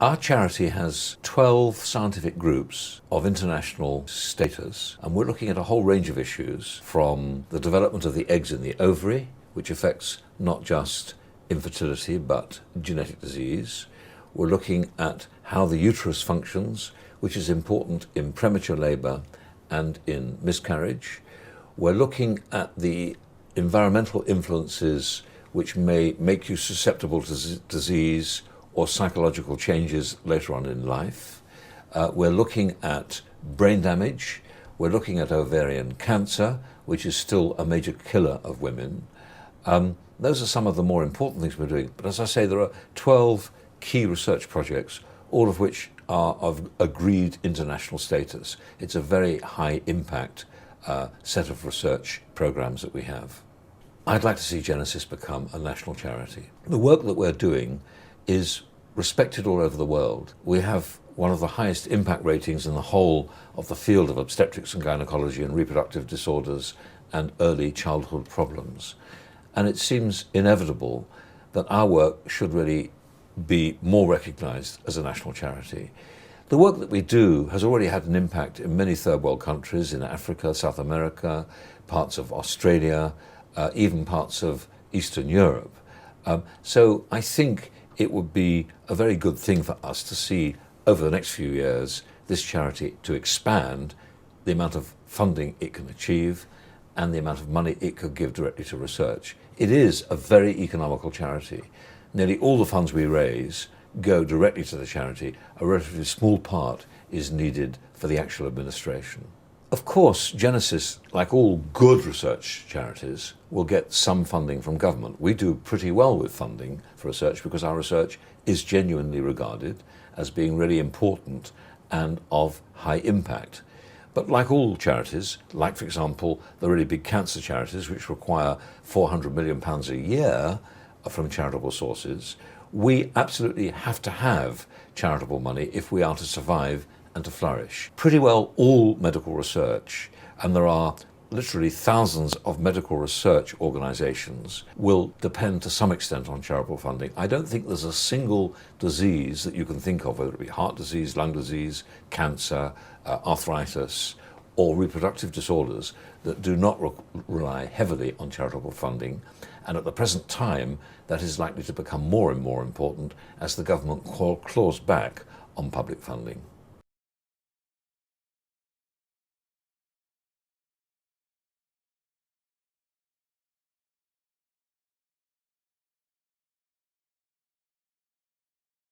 Our charity has 12 scientific groups of international status, and we're looking at a whole range of issues from the development of the eggs in the ovary, which affects not just infertility but genetic disease. We're looking at how the uterus functions, which is important in premature labour and in miscarriage. We're looking at the environmental influences which may make you susceptible to disease or psychological changes later on in life. We're looking at brain damage. We're looking at ovarian cancer, which is still a major killer of women. Those are some of the more important things we're doing. But as I say, there are 12 key research projects, all of which are of agreed international status. It's a very high impact set of research programs that we have. I'd like to see Genesis become a national charity. The work that we're doing is respected all over the world. We have one of the highest impact ratings in the whole of the field of obstetrics and gynecology and reproductive disorders and early childhood problems. And it seems inevitable that our work should really be more recognised as a national charity. The work that we do has already had an impact in many third world countries, in Africa, South America, parts of Australia, even parts of Eastern Europe. So I think it would be a very good thing for us to see over the next few years this charity to expand the amount of funding it can achieve and the amount of money it could give directly to research. It is a very economical charity. Nearly all the funds we raise go directly to the charity. A relatively small part is needed for the actual administration. Of course, Genesis, like all good research charities, will get some funding from government. We do pretty well with funding for research because our research is genuinely regarded as being really important and of high impact. But like all charities, like for example the really big cancer charities which require £400 million a year from charitable sources, we absolutely have to have charitable money if we are to survive and to flourish. Pretty well all medical research, and there are literally thousands of medical research organisations, will depend to some extent on charitable funding. I don't think there's a single disease that you can think of, whether it be heart disease, lung disease, cancer, arthritis, or reproductive disorders, that do not rely heavily on charitable funding. And at the present time, that is likely to become more and more important as the government claws back on public funding.